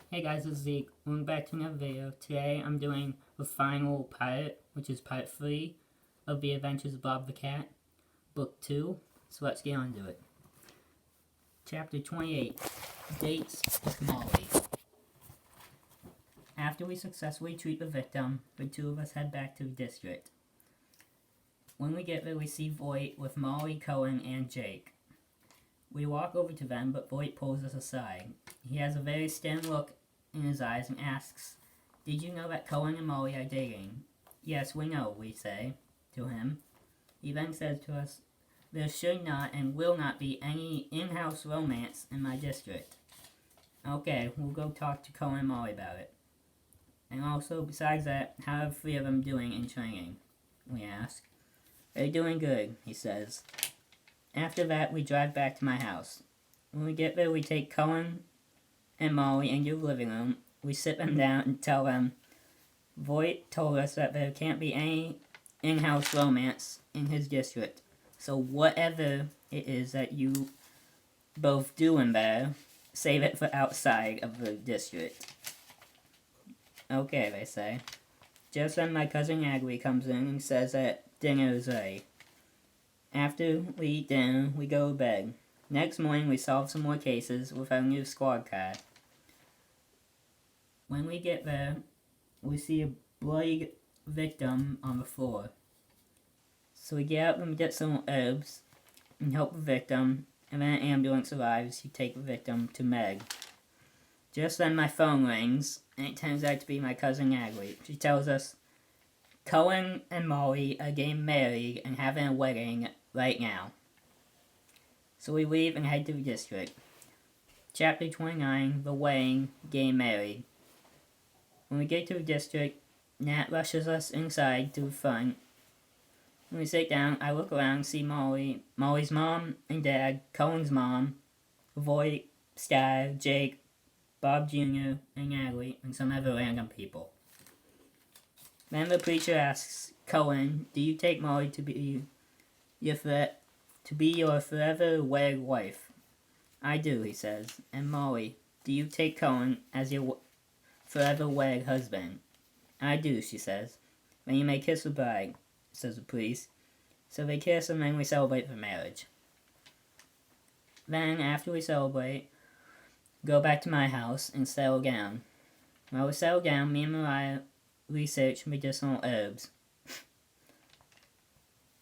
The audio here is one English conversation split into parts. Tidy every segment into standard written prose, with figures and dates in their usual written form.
Hey guys, it's Zeke. Welcome back to another video. Today I'm doing the final part, which is part 3 of the Adventures of Bob the Cat, book 2. So let's get on to it. Chapter 28, Dates with Molly. After we successfully treat the victim, the two of us head back to the district. When we get there, we see Voight with Molly, Cohen, and Jake. We walk over to them, but Voight pulls us aside. He has a very stern look in his eyes and asks, "Did you know that Cohen and Molly are dating?" "Yes, we know," we say to him. He then says to us, "There should not and will not be any in-house romance in my district." Okay, we'll go talk to Cohen and Molly about it. And also, besides that, how are the three of them doing in training? We ask. "They're doing good," he says. After that, we drive back to my house. When we get there, we take Cohen and Molly into the living room. We sit them down and tell them Voight told us that there can't be any in-house romance in his district. So whatever it is that you both do in there, save it for outside of the district. Okay, they say. Just then my cousin Agri comes in and says that dinner is ready. After we eat dinner, we go to bed. Next morning, we solve some more cases with our new squad car. When we get there, we see a bloody victim on the floor. So we get up and get some herbs and help the victim, and when an ambulance arrives, you take the victim to Meg. Just then my phone rings, and it turns out to be my cousin Agri. She tells us Cohen and Molly are getting married and having a wedding right now. So we leave and head to the district. Chapter 29, The Wedding, Getting Married. When we get to the district, Nat rushes us inside to the front. When we sit down, I look around and see Molly's mom and dad, Cohen's mom, Voight, Sky, Jake, Bob Jr., and Natalie, and some other random people. Then the preacher asks Cohen, "Do you take Molly to be your forever wedded wife?" "I do," he says. "And Molly, do you take Cohen as your forever wedded husband?" "I do," she says. "Then you may kiss the bride," says the priest. So they kiss and then we celebrate the marriage. Then, after we celebrate, go back to my house and settle down. While we settle down, me and Mariah research medicinal herbs.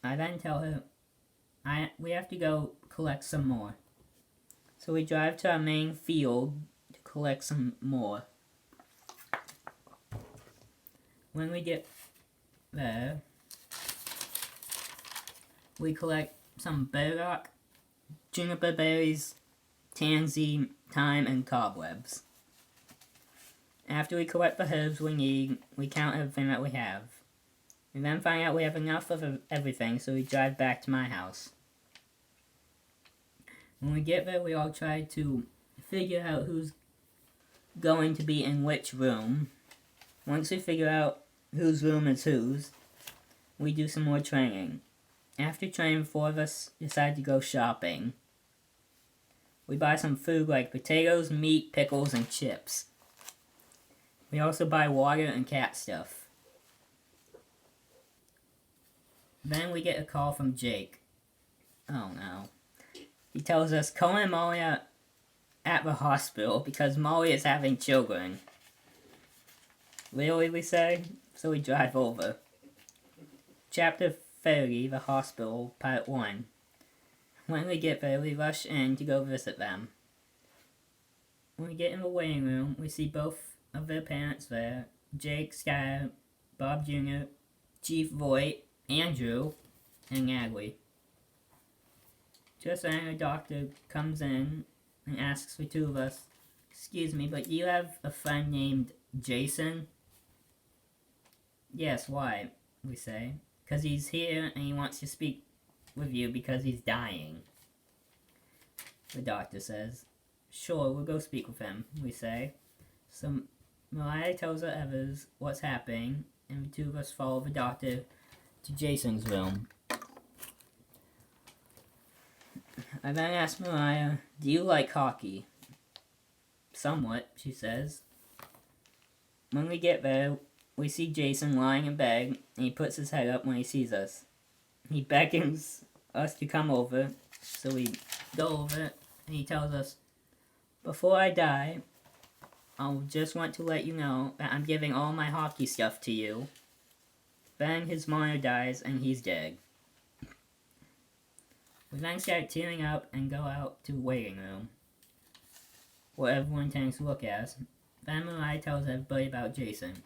I then tell her we have to go collect some more. So we drive to our main field to collect some more. When we get there, we collect some burdock, juniper berries, tansy, thyme, and cobwebs. After we collect the herbs we need, we count everything that we have. We then find out we have enough of everything, so we drive back to my house. When we get there, we all try to figure out who's going to be in which room. Once we figure out whose room is whose, we do some more training. After training, 4 of us decide to go shopping. We buy some food like potatoes, meat, pickles, and chips. We also buy water and cat stuff. Then we get a call from Jake. Oh no. He tells us Cohen and Molly are at the hospital because Molly is having children. Really, we say? So we drive over. Chapter 30, The Hospital, Part 1. When we get there, we rush in to go visit them. When we get in the waiting room, we see both of their parents there, Jake, Sky, Bob Jr., Chief Voight, Andrew, and Natalie. Just then, a doctor comes in and asks the two of us, "Excuse me, but do you have a friend named Jason?" "Yes, why?" we say. "'Cause he's here and he wants to speak with you because he's dying," the doctor says. "Sure, we'll go speak with him," we say. So Mariah tells the others what's happening, and the two of us follow the doctor to Jason's room. I then ask Mariah, "Do you like hockey?" "Somewhat," she says. When we get there, we see Jason lying in bed, and he puts his head up when he sees us. He beckons us to come over, so we go over, and he tells us, "Before I die, I'll just want to let you know that I'm giving all my hockey stuff to you." Then his mother dies, and he's dead. We then start tearing up and go out to the waiting room, where everyone tends to look at us. Then Mariah tells everybody about Jason.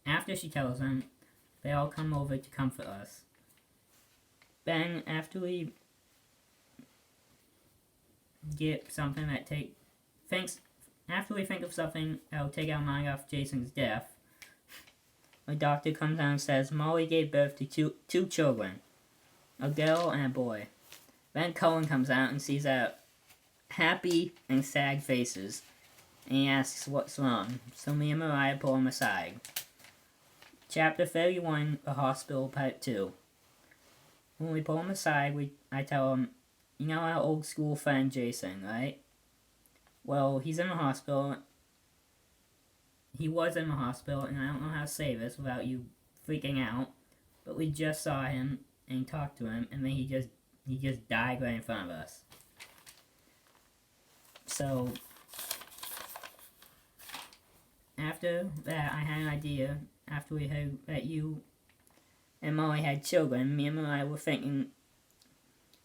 After she tells them, they all come over to comfort us. Then, after we get something that after we think of something that'll take our mind off Jason's death, a doctor comes out and says Molly gave birth to two children, a girl and a boy. Then Cullen comes out and sees our happy and sad faces, and he asks what's wrong, so me and Mariah pull him aside. Chapter 31, The Hospital, Part 2. When we pull him aside, I tell him, "You know our old school friend Jason, right? Well, he's in the hospital. He was in the hospital, and I don't know how to say this without you freaking out, but we just saw him and talked to him, and then he just died right in front of us." So, after that, I had an idea. After we heard that you and Molly had children, me and Mariah were thinking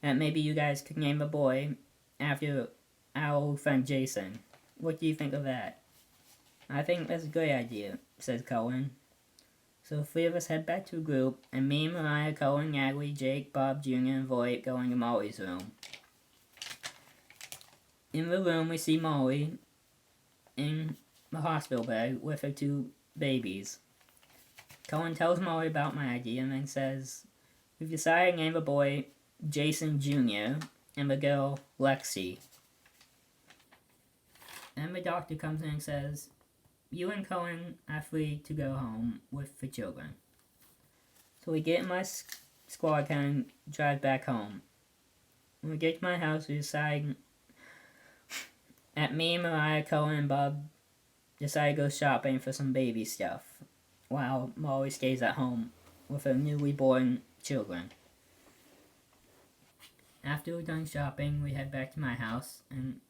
that maybe you guys could name a boy after our old friend Jason. What do you think of that? "I think that's a great idea," says Cullen. So 3 of us head back to the group, and me, Mariah, Cullen, Natalie, Jake, Bob Jr., and Voight go into Molly's room. In the room, we see Molly in the hospital bed with her 2 babies. Cullen tells Molly about my idea and then says, "We've decided to name the boy Jason Jr. and the girl Lexi." Then the doctor comes in and says, "You and Cullen are free to go home with the children." So we get in my squad car and drive back home. When we get to my house, we decide that me, Mariah, Cullen, and Bob decide to go shopping for some baby stuff, while Molly stays at home with her newly born children. After we're done shopping, we head back to my house, and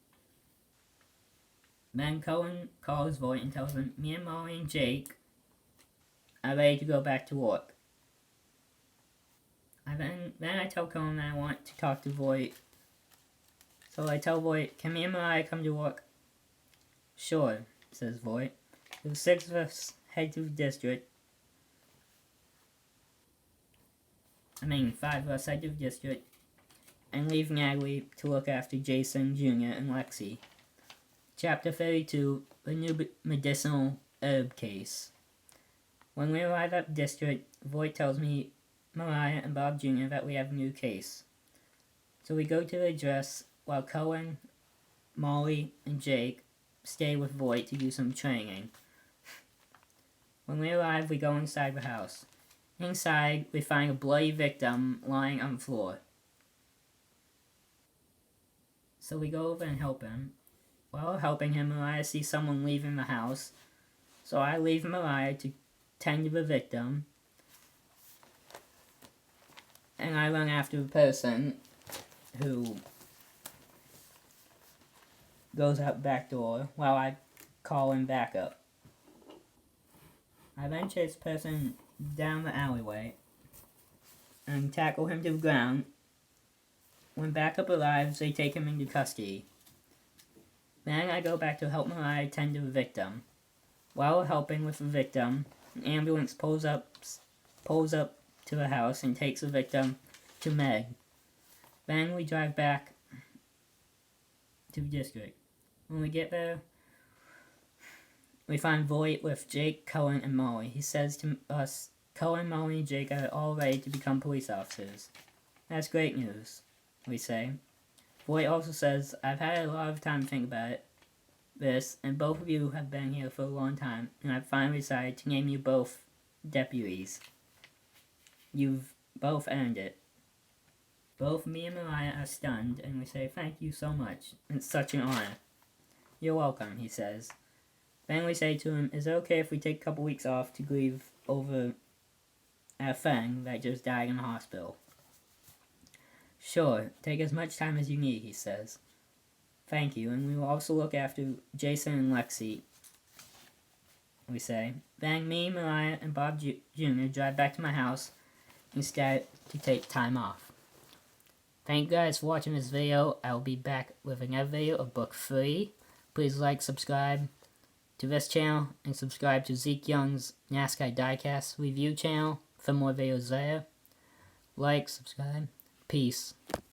then Cullen calls Voight and tells him me and Molly and Jake are ready to go back to work. Then I tell Cullen that I want to talk to Voight. So I tell Voight, "Can me and Mariah come to work?" "Sure," says Voight. The 6 of us head to the district. 5 of us head to the district and leave Natalie to look after Jason Jr. and Lexi. Chapter 32, The New Medicinal Herb Case. When we arrive at the district, Voight tells me, Mariah, and Bob Jr. that we have a new case. So we go to the address while Cullen, Molly, and Jake stay with Voight to do some training. When we arrive, we go inside the house. Inside, we find a bloody victim lying on the floor. So we go over and help him. While helping him, Mariah sees someone leaving the house. So I leave Mariah to tend to the victim. And I run after the person who goes out the back door while I call in backup. I then chase the person down the alleyway and tackle him to the ground. When backup arrives, they take him into custody. Then I go back to help Mariah tend to the victim. While helping with the victim, an ambulance pulls up to the house and takes the victim to Meg. Then we drive back to the district. When we get there, we find Voight with Jake, Cullen, and Molly. He says to us, Cullen, Molly, and Jake are all ready to become police officers. That's great news, we say. Voight also says, I've had a lot of time to think about this, and both of you have been here for a long time, and I've finally decided to name you both deputies. You've both earned it. Both me and Mariah are stunned, and we say, thank you so much. It's such an honor. You're welcome, he says. Then we say to him, is it okay if we take a couple weeks off to grieve over our friend that just died in the hospital? Sure, take as much time as you need, he says. Thank you, and we will also look after Jason and Lexi, we say. Then me, Mariah, and Bob Jr. drive back to my house and start to take time off. Thank you guys for watching this video. I will be back with another video of book 3. Please like, subscribe to this channel, and subscribe to Zeke Young's NASCAR Diecast review channel for more videos there. Like, subscribe. Peace.